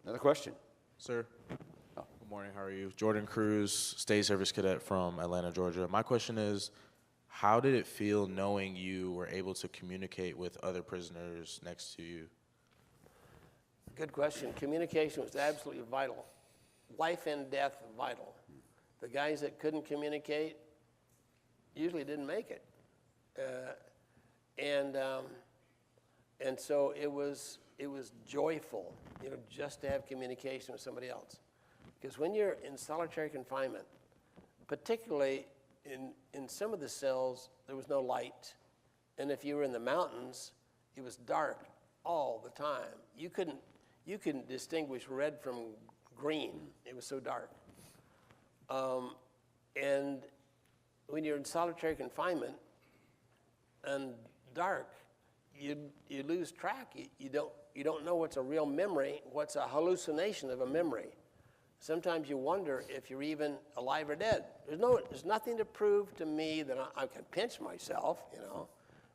Another question. Sir. Good morning. How are you? Jordan Cruz, State Service Cadet from Atlanta, Georgia. My question is, how did it feel knowing you were able to communicate with other prisoners next to you? Good question. Communication was absolutely vital. Life and death vital. The guys that couldn't communicate usually didn't make it. And so it was joyful, just to have communication with somebody else. Because when you're in solitary confinement, particularly in some of the cells, there was no light. And if you were in the mountains, it was dark all the time. You couldn't distinguish red from green. It was so dark. And when you're in solitary confinement and dark, you lose track. You don't know what's a real memory, what's a hallucination of a memory. Sometimes you wonder if you're even alive or dead. There's nothing to prove to me that I can pinch myself,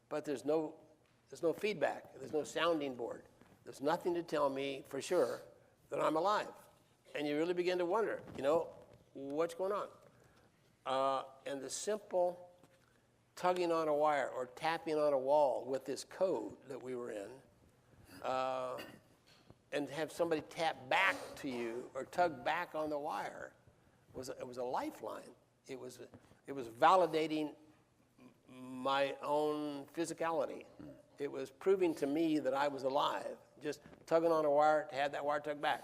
but there's no feedback. There's no sounding board. There's nothing to tell me for sure that I'm alive. And you really begin to wonder, what's going on? And the simple tugging on a wire or tapping on a wall with this code that we were in, and have somebody tap back to you or tug back on the wire it was a lifeline. It was validating my own physicality. It was proving to me that I was alive. Just tugging on a wire to have that wire tugged back.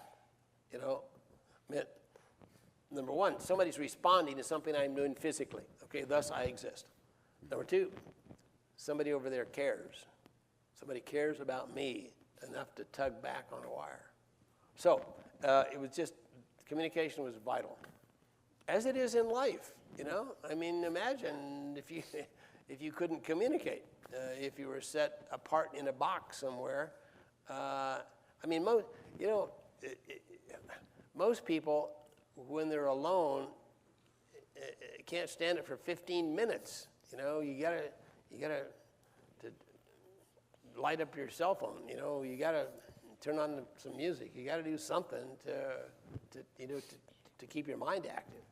Meant, number one, somebody's responding to something I'm doing physically. Okay, thus I exist. Number two, somebody over there cares. Somebody cares about me enough to tug back on a wire. So it was just, communication was vital. As it is in life, imagine if you couldn't communicate, if you were set apart in a box somewhere. Most people, when they're alone, can't stand it for 15 minutes. You gotta light up your cell phone. You gotta turn on some music. You gotta do something to keep your mind active.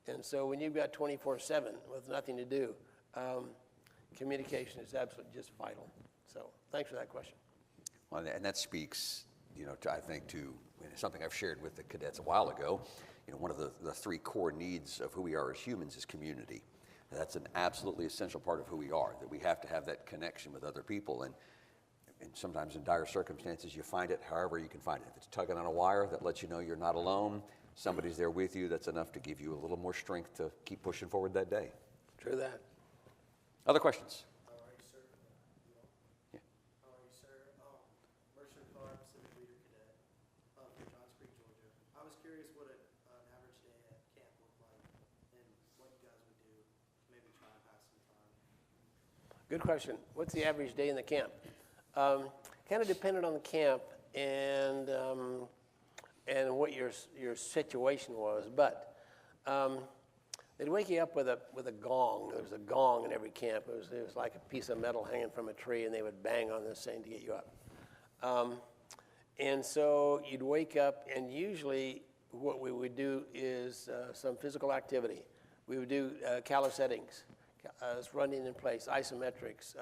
And so when you've got 24/7 with nothing to do, communication is absolutely just vital. So thanks for that question. Well, and that speaks, I think to something I've shared with the cadets a while ago. One of the three core needs of who we are as humans is community. And that's an absolutely essential part of who we are, that we have to have that connection with other people. And sometimes in dire circumstances, you find it however you can find it. If it's tugging on a wire that lets you know you're not alone, somebody's there with you, that's enough to give you a little more strength to keep pushing forward that day. True that. Other questions? How are you, sir? Yeah. How are you, sir? Mercer Clark, Civic Leader Cadet from Johns Creek, Georgia. I was curious what an average day at camp looked like and what you guys would do to maybe try and pass some time. Good question. What's the average day in the camp? Kind of depended on the camp and what your situation was, but they'd wake you up with a gong. There was a gong in every camp. It was like a piece of metal hanging from a tree, and they would bang on this thing to get you up. And so you'd wake up, and usually what we would do is some physical activity. We would do calisthenics, running in place, isometrics.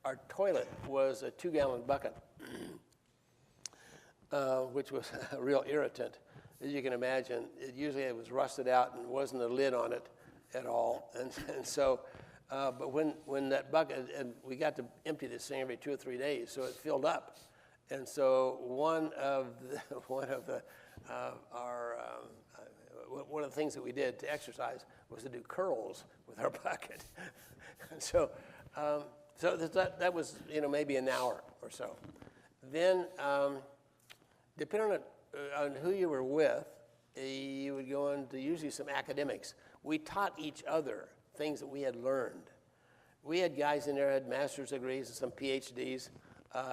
Our toilet was a 2-gallon bucket, which was a real irritant. As you can imagine, it was rusted out and wasn't a lid on it at all. And so, but when that bucket, and we got to empty this thing every 2 or 3 days, so it filled up. And so one of the things that we did to exercise was to do curls with our bucket. And so, that was maybe an hour or so. Then, depending on who you were with, you would go into usually some academics. We taught each other things that we had learned. We had guys in there who had master's degrees and some PhDs.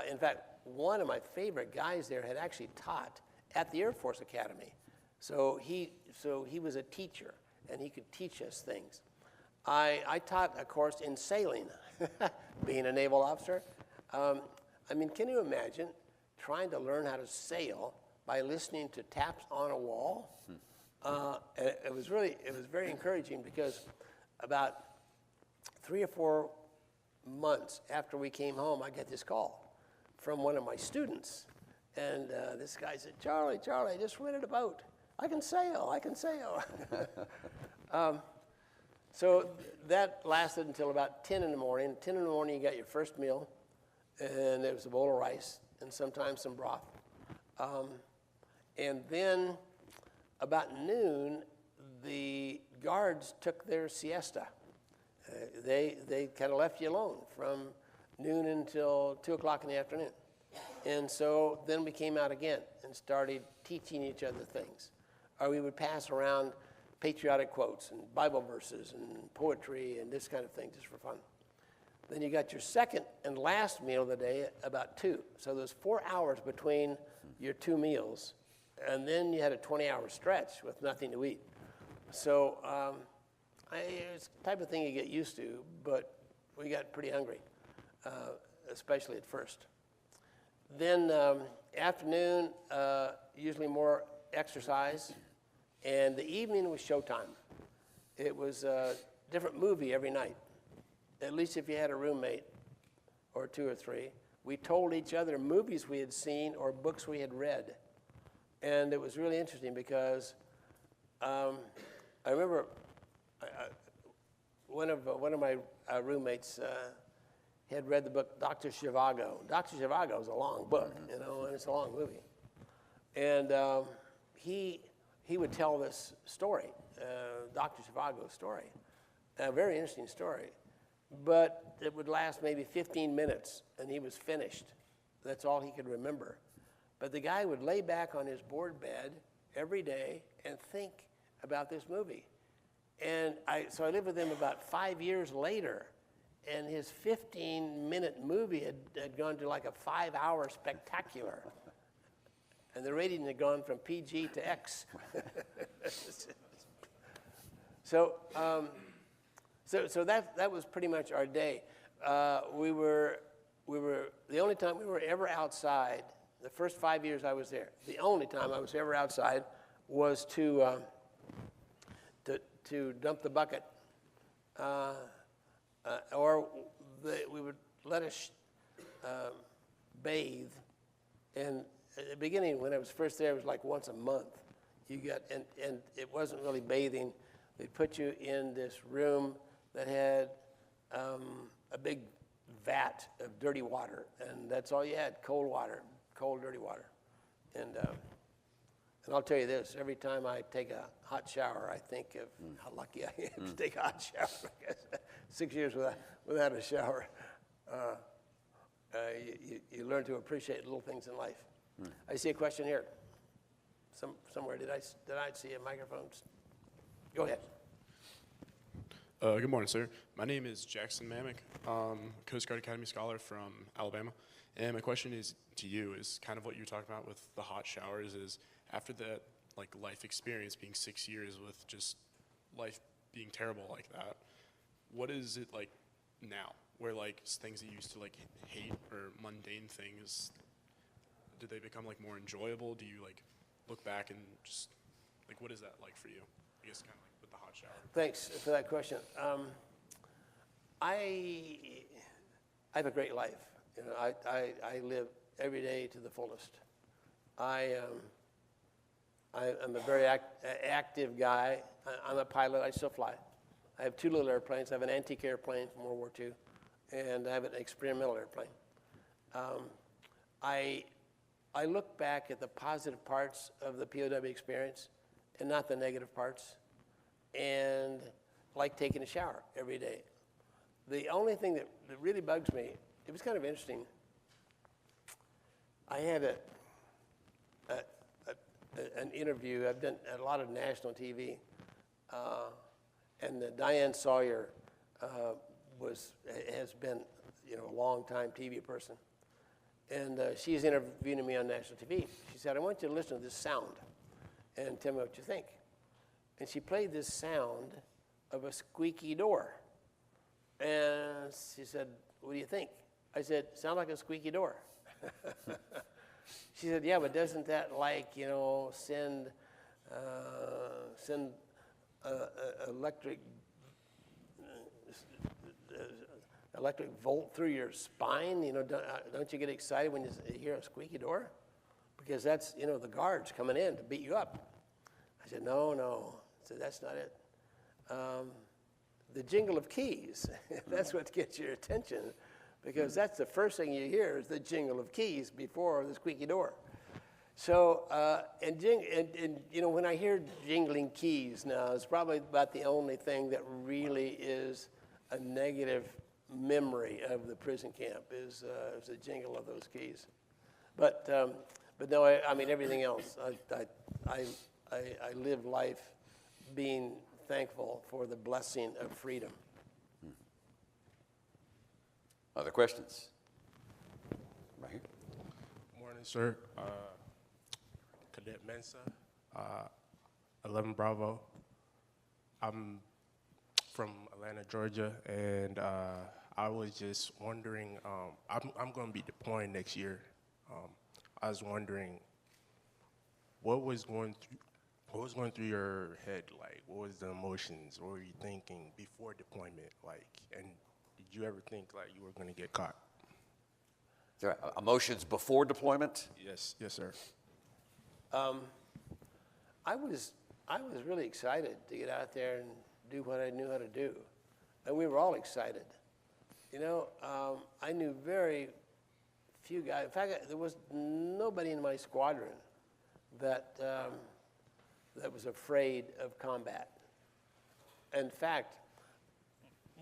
In fact, one of my favorite guys there had actually taught at the Air Force Academy. So he was a teacher, and he could teach us things. I taught a course in sailing, being a naval officer. I mean, can you imagine trying to learn how to sail by listening to taps on a wall? It was very encouraging, because about 3 or 4 months after we came home, I got this call from one of my students. And this guy said, Charlie, I just rented a boat. I can sail. So that lasted until about 10 in the morning. 10 in the morning, you got your first meal, and it was a bowl of rice and sometimes some broth. And then about noon, the guards took their siesta. They kind of left you alone from noon until 2 o'clock in the afternoon. And so then we came out again and started teaching each other things. Or we would pass around patriotic quotes and Bible verses and poetry and this kind of thing, just for fun. Then you got your second and last meal of the day at about 2. So there's 4 hours between your 2 meals. And then you had a 20-hour stretch with nothing to eat. So it's the type of thing you get used to, but we got pretty hungry, especially at first. Then afternoon, usually more exercise, and the evening was showtime. It was a different movie every night, at least if you had a roommate or 2 or 3. We told each other movies we had seen or books we had read. And it was really interesting, because I remember one of my roommates had read the book Dr. Zhivago. Dr. Zhivago is a long book, and it's a long movie. And he would tell this story, Dr. Zhivago's story, a very interesting story. But it would last maybe 15 minutes, and he was finished. That's all he could remember. But the guy would lay back on his board bed every day and think about this movie. And so I lived with him about 5 years later, and his 15-minute movie had gone to like a 5-hour spectacular. And the rating had gone from PG to X. So that was pretty much our day. We were the only time we were ever outside. The first 5 years I was there, the only time I was ever outside was to dump the bucket, or we would let us bathe. And at the beginning, when I was first there, it was like once a month. And it wasn't really bathing. They put you in this room that had a big vat of dirty water, and that's all you had: cold water. Cold, dirty water. And I'll tell you this, every time I take a hot shower, I think of how lucky I am to take a hot shower. 6 years without a shower, you learn to appreciate little things in life. I see a question here. Somewhere, did I see a microphone? Go ahead. Good morning, sir. My name is Jackson Mamick, Coast Guard Academy scholar from Alabama. And my question is to you is kind of what you were talking about with the hot showers is after that life experience being 6 years with just life being terrible like that, what is it like now where things that you used to hate or mundane things, do they become more enjoyable? Do you look back and just what is that like for you? I guess kind of with the hot shower. Thanks for that question. I have a great life. I live every day to the fullest. I'm a very active guy. I'm a pilot. I still fly. I have 2 little airplanes. I have an antique airplane from World War II, and I have an experimental airplane. I look back at the positive parts of the POW experience and not the negative parts, and like taking a shower every day. The only thing that really bugs me, it was kind of interesting. I had an interview. I've done a lot of national TV, and Diane Sawyer has been a long-time TV person, and she's interviewing me on national TV. She said, "I want you to listen to this sound," and tell me what you think. And she played this sound of a squeaky door. And she said, what do you think? I said, sound like a squeaky door. She said, yeah, but doesn't that, like, you know, send electric volt through your spine? You know, don't you get excited when you hear a squeaky door? Because that's, you know, the guards coming in to beat you up. I said, no. I said, that's not it. The jingle of keys, that's what gets your attention, because that's the first thing you hear is the jingle of keys before the squeaky door. So, and you know, when I hear jingling keys now, it's probably about the only thing that really is a negative memory of the prison camp is the jingle of those keys. But no, I mean everything else. I live life being thankful for the blessing of freedom. Other questions? Right here. Morning, sir. Cadet Mensa, 11 Bravo. I'm from Atlanta, Georgia, and I was just wondering, I'm going to be deploying next year. I was wondering what was going through your head, like, what was the emotions, what were you thinking before deployment, like, and did you ever think, like, you were going to get caught? There are emotions before deployment? Yes, sir. I was really excited to get out there and do what I knew how to do, and we were all excited. You know, I knew very few guys. In fact, there was nobody in my squadron that was afraid of combat. In fact,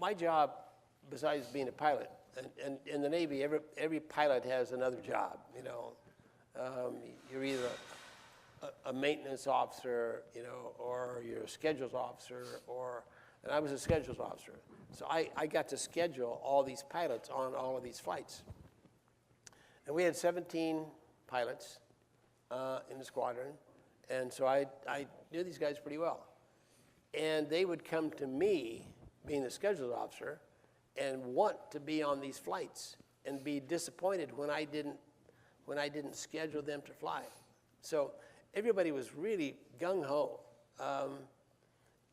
my job, besides being a pilot, and in the Navy, every pilot has another job. You know, you're either a maintenance officer, you know, or you're a schedules officer, and I was a schedules officer. So I got to schedule all these pilots on all of these flights. And we had 17 pilots in the squadron, and so I knew these guys pretty well. And they would come to me, being the schedules officer, and want to be on these flights and be disappointed when I didn't schedule them to fly. So everybody was really gung-ho.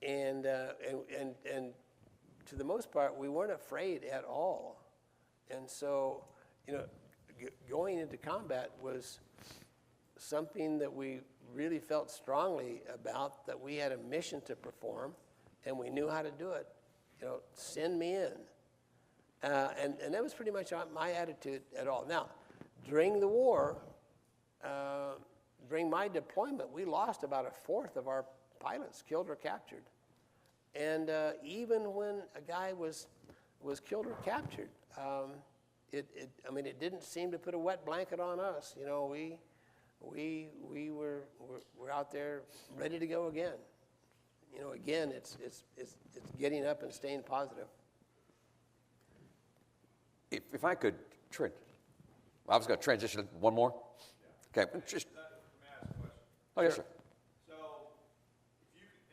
And to the most part, we weren't afraid at all. And so, you know, going into combat was something that we really felt strongly about, that we had a mission to perform, and we knew how to do it. You know, send me in. And that was pretty much my attitude at all. Now, during the war, during my deployment, we lost about a fourth of our pilots, killed or captured. And even when a guy was killed or captured, I mean, it didn't seem to put a wet blanket on us. You know, we were out there ready to go again. You know, again, it's getting up and staying positive. If I could, I was going to transition one more. Okay, just. Oh, yes, sir. So,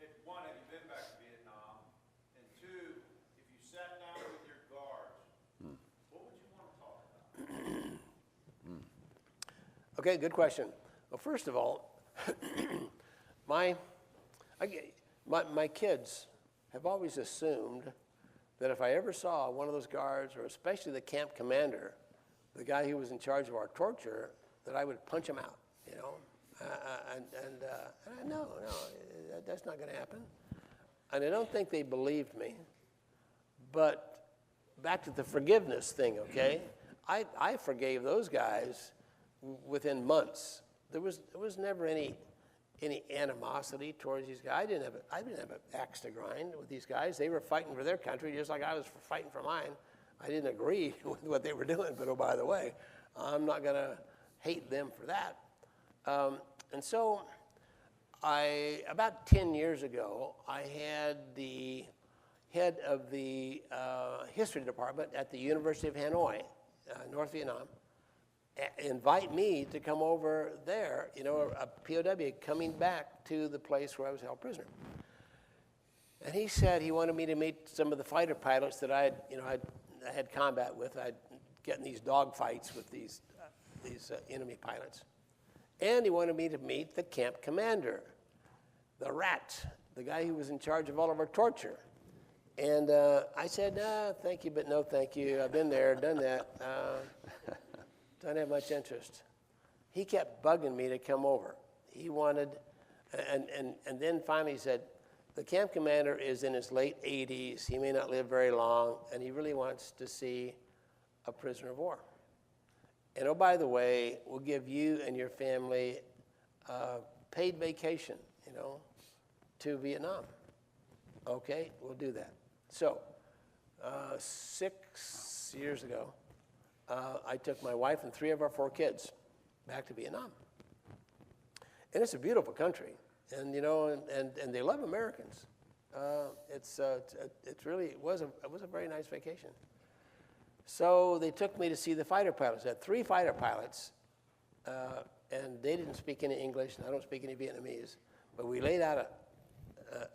if one, have you been back to Vietnam? And two, if you sat down with your guards, what would you want to talk about? Okay, good question. Well, first of all, my kids have always assumed that if I ever saw one of those guards, or especially the camp commander, the guy who was in charge of our torture, that I would punch him out, you know. No, that's not going to happen. And I don't think they believed me. But back to the forgiveness thing, okay? I forgave those guys within months. There was never any animosity towards these guys. I didn't have an axe to grind with these guys. They were fighting for their country just like I was fighting for mine. I didn't agree with what they were doing, but oh, by the way, I'm not going to hate them for that. And so about 10 years ago, I had the head of the history department at the University of Hanoi, North Vietnam, invite me to come over there, you know, a POW coming back to the place where I was held prisoner. And he said he wanted me to meet some of the fighter pilots that I had combat with. I'd get in these dog fights with these enemy pilots. And he wanted me to meet the camp commander, the rat, the guy who was in charge of all of our torture. And I said, thank you, but no thank you. I've been there, done that. Don't have much interest. He kept bugging me to come over. He wanted, and then finally he said, the camp commander is in his late 80s. He may not live very long, and he really wants to see a prisoner of war. And oh, by the way, we'll give you and your family paid vacation, you know, to Vietnam. Okay, we'll do that. So, 6 years ago, I took my wife and 3 of our 4 kids back to Vietnam. And it's a beautiful country. And, you know, and they love Americans. It was a very nice vacation. So they took me to see the fighter pilots. I had 3 fighter pilots, and they didn't speak any English, and I don't speak any Vietnamese. But we laid out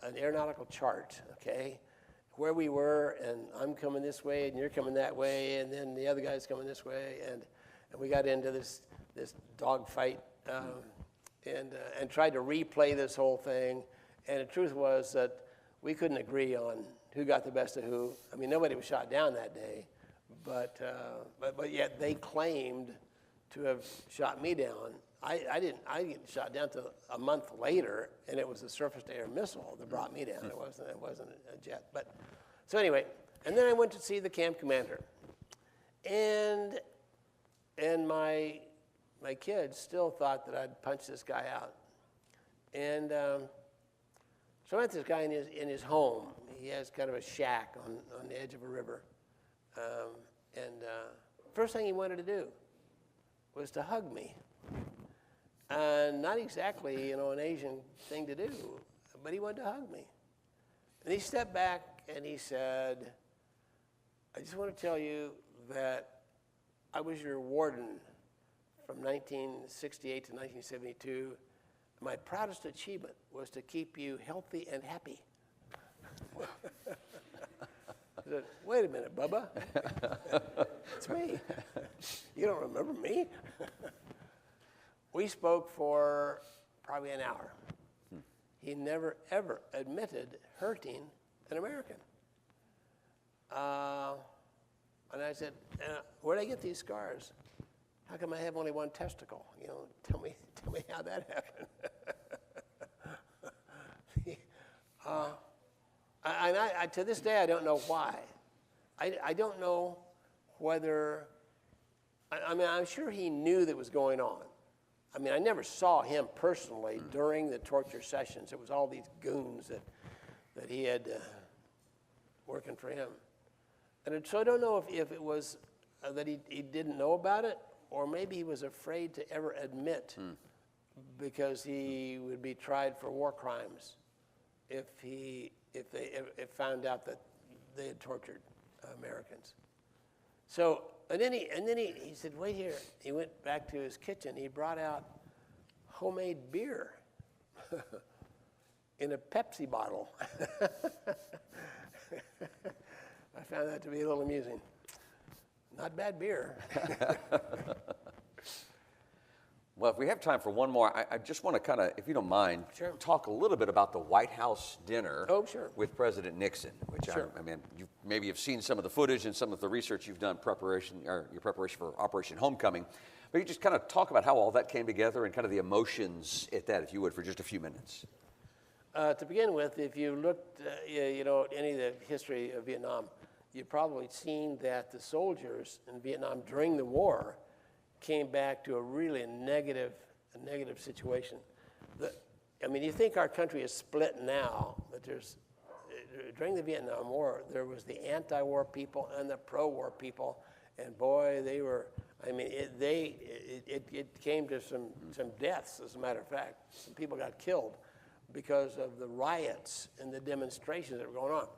an aeronautical chart, okay, where we were, and I'm coming this way, and you're coming that way, and then the other guy's coming this way, and we got into this dog fight, and tried to replay this whole thing. And the truth was that we couldn't agree on who got the best of who. I mean, nobody was shot down that day, but yet they claimed to have shot me down. I didn't get shot down till a month later, and it was a surface-to-air missile that brought me down. It wasn't a jet. But so anyway, and then I went to see the camp commander, and my kids still thought that I'd punch this guy out, and so I met this guy in his home. He has kind of a shack on the edge of a river, and first thing he wanted to do was to hug me. Not exactly, you know, an Asian thing to do, but he wanted to hug me. And he stepped back and he said, I just want to tell you that I was your warden from 1968 to 1972. My proudest achievement was to keep you healthy and happy. I said, wait a minute, Bubba. It's me. You don't remember me? We spoke for probably an hour. He never, ever admitted hurting an American. And I said, where'd I get these scars? How come I have only one testicle? You know, tell me how that happened. To this day, I don't know why. I don't know whether, I mean, I'm sure he knew that was going on. I mean, I never saw him personally during the torture sessions. It was all these goons that he had working for him. And so I don't know if it was that he didn't know about it, or maybe he was afraid to ever admit because he would be tried for war crimes if they found out that they had tortured Americans. So, and then he said, wait here. He went back to his kitchen. He brought out homemade beer in a Pepsi bottle. I found that to be a little amusing. Not bad beer. Well, if we have time for one more, I just want to kind of, if you don't mind, talk a little bit about the White House dinner with President Nixon, which I mean, you maybe have seen some of the footage and some of the research you've done your preparation for Operation Homecoming, but you just kind of talk about how all that came together and kind of the emotions at that, if you would, for just a few minutes. To begin with, if you looked, you know, at any of the history of Vietnam, you've probably seen that the soldiers in Vietnam during the war came back to a really negative situation. I mean, you think our country is split now, but during the Vietnam War, there was the anti-war people and the pro-war people, and boy, they were, I mean, it came to some deaths, as a matter of fact. Some people got killed because of the riots and the demonstrations that were going on.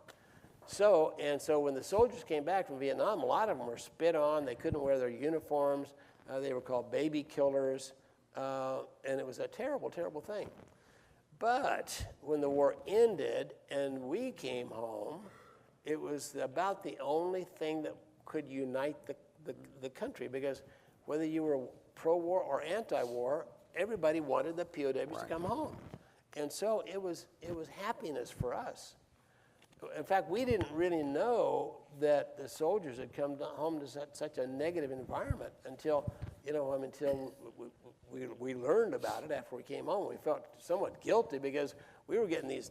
So when the soldiers came back from Vietnam, a lot of them were spit on. They couldn't wear their uniforms. They were called baby killers, and it was a terrible, terrible thing. But when the war ended and we came home, it was about the only thing that could unite the country, because whether you were pro-war or anti-war, everybody wanted the POWs to come home. And so it was happiness for us. In fact, we didn't really know that the soldiers had come home to such a negative environment until, until we learned about it after we came home. We felt somewhat guilty because we were getting these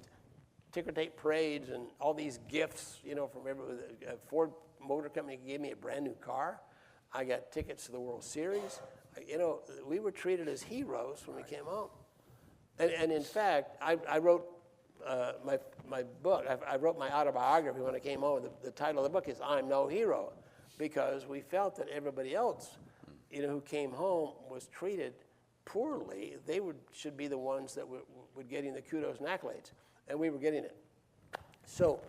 ticker tape parades and all these gifts, from everybody. Ford Motor Company gave me a brand new car. I got tickets to the World Series. We were treated as heroes when we came home. And in fact, I wrote my book. I wrote my autobiography when I came home. The title of the book is "I'm No Hero," because we felt that everybody else, who came home was treated poorly. They should be the ones that would getting the kudos and accolades, and we were getting it. So,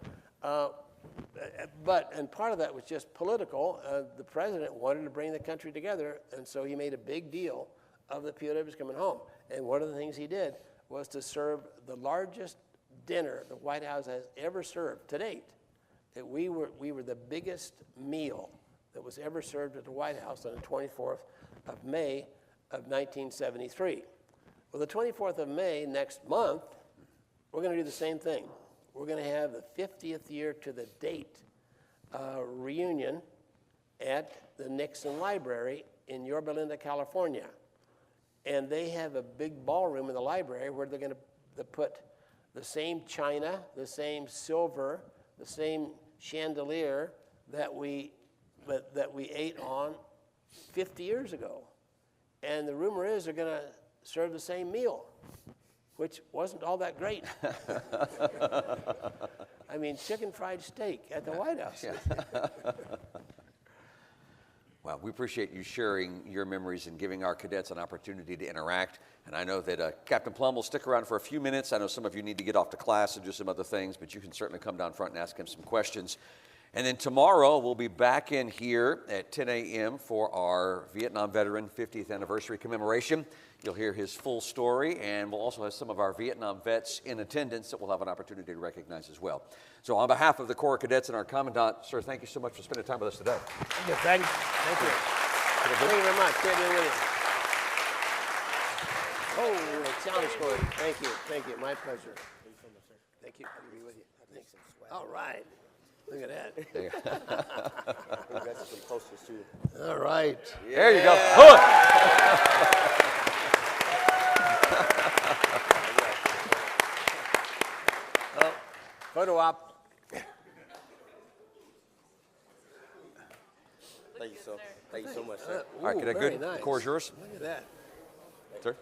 and part of that was just political. The president wanted to bring the country together, and so he made a big deal of the POWs coming home. And one of the things he did was to serve the largest dinner the White House has ever served to date. That we were the biggest meal that was ever served at the White House on the 24th of May of 1973. Well, the 24th of May next month, we're going to do the same thing. We're going to have the 50th year to the date reunion at the Nixon Library in Yorba Linda, California. And they have a big ballroom in the library where they're going to put the same china, the same silver, the same chandelier that we ate on 50 years ago. And the rumor is they're going to serve the same meal, which wasn't all that great. I mean, chicken fried steak at the White House. Yeah. Well, we appreciate you sharing your memories and giving our cadets an opportunity to interact. And I know that Captain Plum will stick around for a few minutes. I know some of you need to get off to class and do some other things, but you can certainly come down front and ask him some questions. And then tomorrow, we'll be back in here at 10 a.m. for our Vietnam Veteran 50th Anniversary commemoration. You'll hear his full story, and we'll also have some of our Vietnam vets in attendance that we'll have an opportunity to recognize as well. So on behalf of the Corps Cadets and our Commandant, sir, thank you so much for spending time with us today. Thank you. Thank you. Thank you very much. Great being with you. Oh, it sounds good. Thank you. Thank you. My pleasure. Thank you. Good to be with you. Thanks. All right. Look at that. All right. There you go. Well, photo op. Thank you so much, sir. All right, Cadet very Good. nice. The Corps is yours. Look at that. Sir?